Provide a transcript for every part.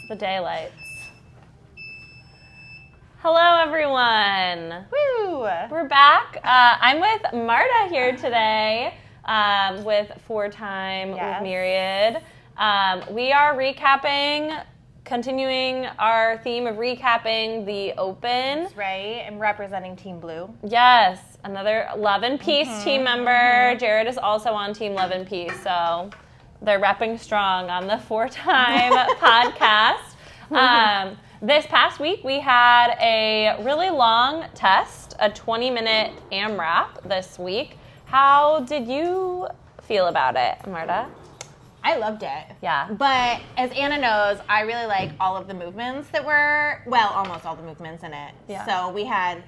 the daylights. Hello, everyone. Woo! We're back. I'm with Marta here today with four-time with Myriad. We are continuing our theme of recapping the Open. That's right. I'm representing Team Blue. Yes, another Love and Peace team member. Jared is also on Team Love and Peace, so they're repping strong on the four-time podcast. This past week, we had a really long test, a 20-minute AMRAP this week. How did you feel about it, Marta? I loved it. Yeah. But as Anna knows, I really like all of the movements that were, almost all the movements in it. Yeah. So we had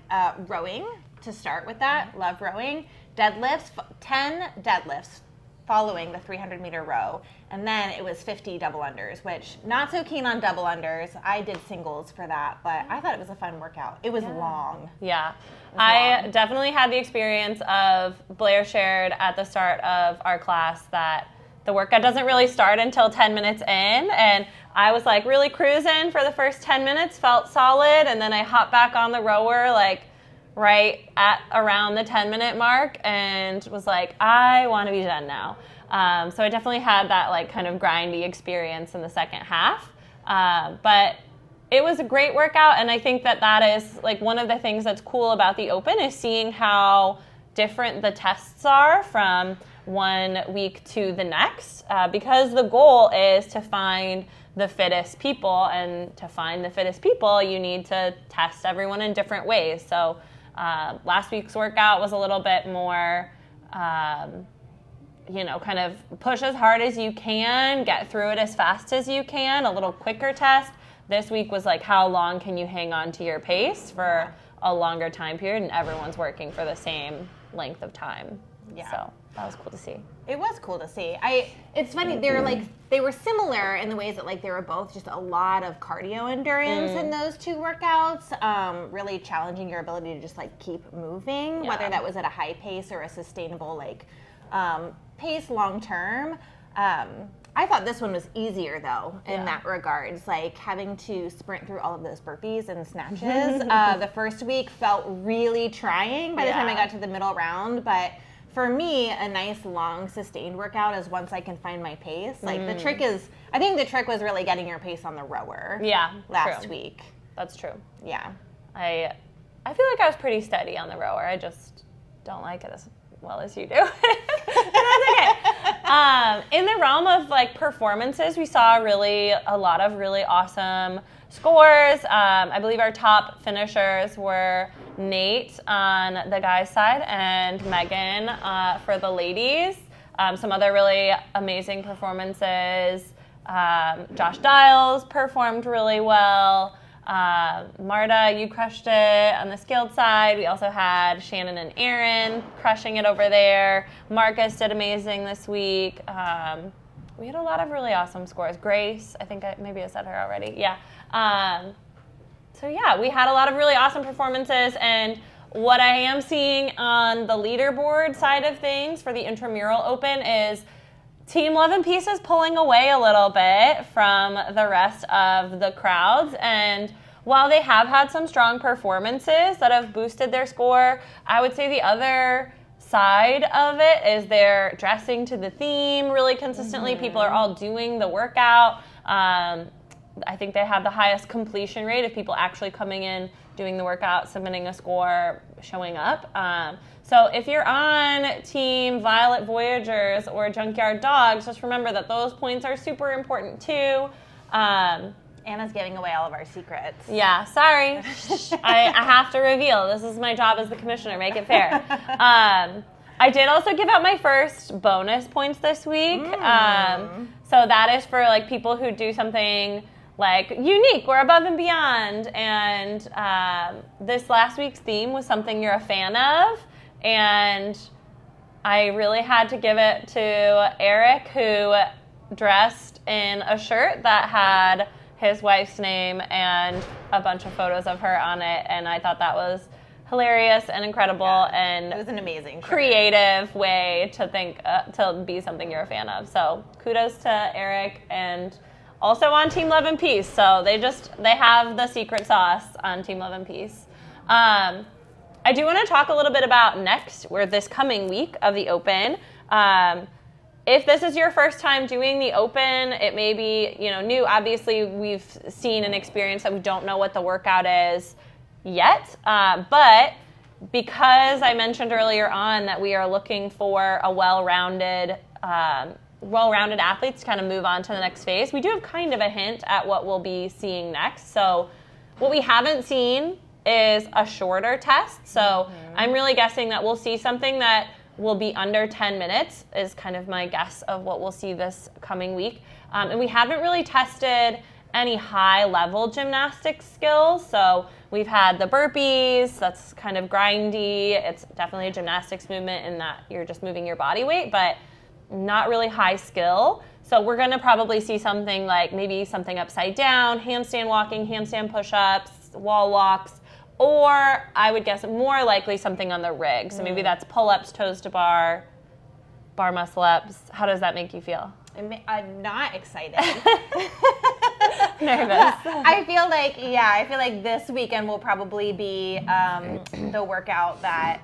rowing to start with that. Love rowing. Deadlifts, 10 deadlifts following the 300-meter row. And then it was 50 double unders, which not so keen on double unders. I did singles for that, but I thought it was a fun workout. It was long. Yeah. I definitely had the experience of Blair shared at the start of our class that the workout doesn't really start until 10 minutes in, and I was like really cruising for the first 10 minutes, felt solid, and then I hopped back on the rower like right at around the 10-minute mark and was like, I want to be done now. So I definitely had that like kind of grindy experience in the second half, but it was a great workout, and I think that is like one of the things that's cool about the Open is seeing how different the tests are from one week to the next, because the goal is to find the fittest people, and to find the fittest people, you need to test everyone in different ways. So last week's workout was a little bit more, kind of push as hard as you can, get through it as fast as you can, a little quicker test. This week was like, how long can you hang on to your pace for a longer time period, and everyone's working for the same length of time. Yeah. So that was cool to see. It was cool to see. It's funny, they were similar in the ways that like they were both just a lot of cardio endurance in those two workouts, really challenging your ability to just like keep moving, whether that was at a high pace or a sustainable like pace long term. I thought this one was easier though in that regards, like having to sprint through all of those burpees and snatches. The first week felt really trying by the time I got to the middle round, but for me, a nice long sustained workout is once I can find my pace. Like I think the trick was really getting your pace on the rower. Yeah, last week. That's true. Yeah. I feel like I was pretty steady on the rower. I just don't like it as well as you do. That's okay. In the realm of like performances, we saw a lot of really awesome scores. I believe our top finishers were Nate on the guys' side and Meghan for the ladies. Some other really amazing performances. Josh Dials performed really well. Marta, you crushed it on the skilled side. We also had Shannon and Erin crushing it over there. Marcus did amazing this week. We had a lot of really awesome scores. Grace, I think maybe I said her already. Yeah. We had a lot of really awesome performances, and what I am seeing on the leaderboard side of things for the Intramural Open is Team Love and Peace is pulling away a little bit from the rest of the crowds, and while they have had some strong performances that have boosted their score, I would say the other side of it is they're dressing to the theme really consistently. People are all doing the workout. I think they have the highest completion rate of people actually coming in, doing the workout, submitting a score, showing up. So if you're on Team Violet Voyagers or Junkyard Dogs, just remember that those points are super important too. Anna's giving away all of our secrets. Yeah, sorry. I have to reveal. This is my job as the commissioner. Make it fair. I did also give out my first bonus points this week. So that is for like people who do something like unique or above and beyond. And this last week's theme was something you're a fan of. And I really had to give it to Eric, who dressed in a shirt that had his wife's name and a bunch of photos of her on it. And I thought that was hilarious and incredible, and it was an amazing creative way to think to be something you're a fan of. So kudos to Eric and also on Team Love and Peace. So they have the secret sauce on Team Love and Peace. I do want to talk a little bit about this coming week of the Open. If this is your first time doing the Open, it may be, new. Obviously, we've seen and experienced that we don't know what the workout is yet. But because I mentioned earlier on that we are looking for a well-rounded athletes to kind of move on to the next phase, we do have kind of a hint at what we'll be seeing next. So what we haven't seen is a shorter test. So I'm really guessing that we'll see something that will be under 10 minutes is kind of my guess of what we'll see this coming week. And we haven't really tested any high-level gymnastics skills. So we've had the burpees, that's kind of grindy. It's definitely a gymnastics movement in that you're just moving your body weight, but not really high skill. So we're gonna probably see something like maybe something upside down, handstand walking, handstand push-ups, wall walks, or I would guess more likely something on the rig. So maybe that's pull-ups, toes to bar muscle-ups. How does that make you feel? I'm not excited. Nervous. I feel like this weekend will probably be the workout that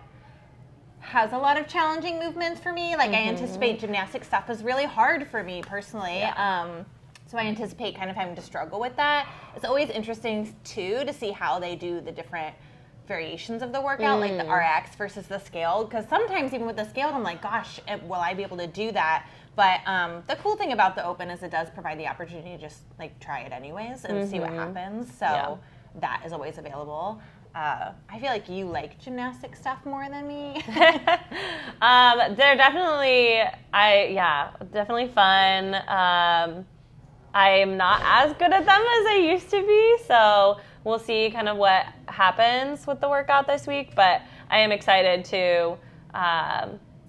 has a lot of challenging movements for me. Like I anticipate gymnastic stuff is really hard for me personally. Yeah. So I anticipate kind of having to struggle with that. It's always interesting too to see how they do the different variations of the workout, like the RX versus the scaled. Because sometimes even with the scaled, I'm like, gosh, will I be able to do that? But the cool thing about the Open is it does provide the opportunity to just like try it anyways and see what happens. So that is always available. I feel like you like gymnastic stuff more than me. They're definitely fun. I'm not as good at them as I used to be, so we'll see kind of what happens with the workout this week, but I am excited to, I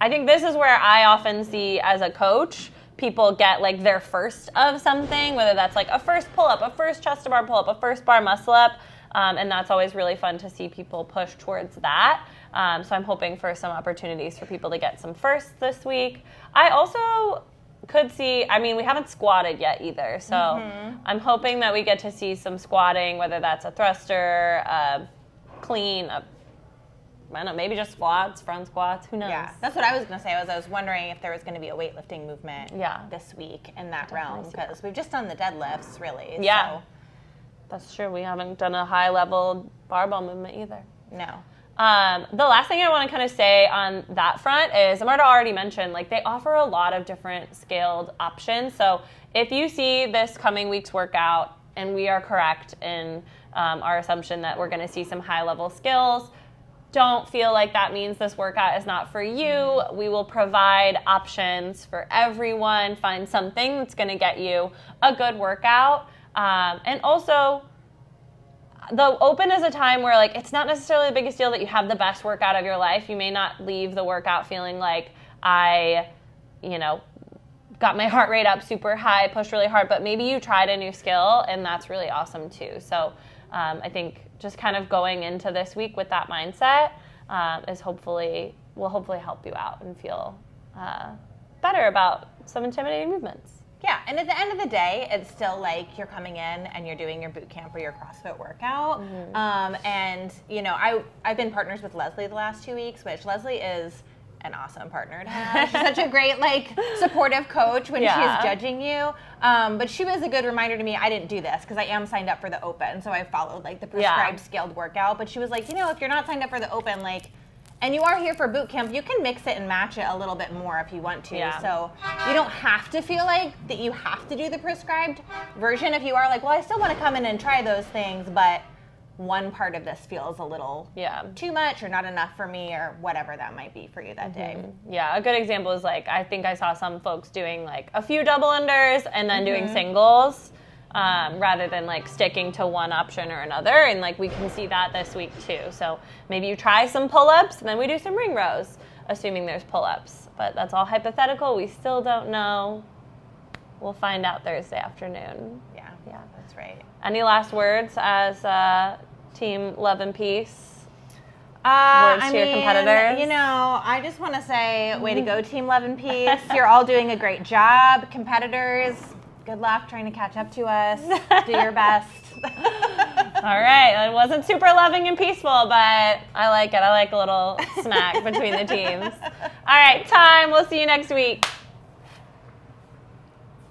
think this is where I often see as a coach, people get like their first of something, whether that's like a first pull-up, a first chest to bar pull-up, a first bar muscle-up, and that's always really fun to see people push towards that. So I'm hoping for some opportunities for people to get some firsts this week. I also could see, we haven't squatted yet either, so I'm hoping that we get to see some squatting, whether that's a thruster, clean, maybe just squats, front squats, who knows? Yeah, that's what I was going to say. I was wondering if there was going to be a weightlifting movement this week in that realm, because we've just done the deadlifts, really. Yeah, so. That's true. We haven't done a high-level barbell movement either. No. The last thing I want to kind of say on that front is, Marta already mentioned, like they offer a lot of different scaled options. So if you see this coming week's workout and we are correct in our assumption that we're going to see some high-level skills, don't feel like that means this workout is not for you. We will provide options for everyone. Find something that's going to get you a good workout. And also, the Open is a time where like it's not necessarily the biggest deal that you have the best workout of your life. You may not leave the workout feeling like I, got my heart rate up super high, pushed really hard, but maybe you tried a new skill and that's really awesome too. So I think just kind of going into this week with that mindset will hopefully help you out and feel better about some intimidating movements. Yeah, and at the end of the day, it's still like you're coming in and you're doing your boot camp or your CrossFit workout. And, I've been partners with Leslie the last 2 weeks, which Leslie is an awesome partner to have. She's such a great, supportive coach when she's judging you. But she was a good reminder to me, I didn't do this because I am signed up for the Open. So I followed, the prescribed scaled workout. But she was like, if you're not signed up for the Open, and you are here for boot camp, you can mix it and match it a little bit more if you want to. Yeah. So you don't have to feel like that you have to do the prescribed version. If you are like, well, I still want to come in and try those things, but one part of this feels a little too much or not enough for me or whatever that might be for you that day. Yeah, a good example is I think I saw some folks doing a few double unders and then doing singles. Rather than sticking to one option or another, and we can see that this week too. So maybe you try some pull-ups and then we do some ring rows, assuming there's pull-ups. But that's all hypothetical. We still don't know. We'll find out Thursday afternoon. Yeah, that's right. Any last words as Team Love and Peace? Words to your competitors? I just want to say, way to go, Team Love and Peace. You're all doing a great job. Competitors, good luck trying to catch up to us. Do your best. All right. It wasn't super loving and peaceful, but I like it. I like a little smack between the teams. All right, time. We'll see you next week.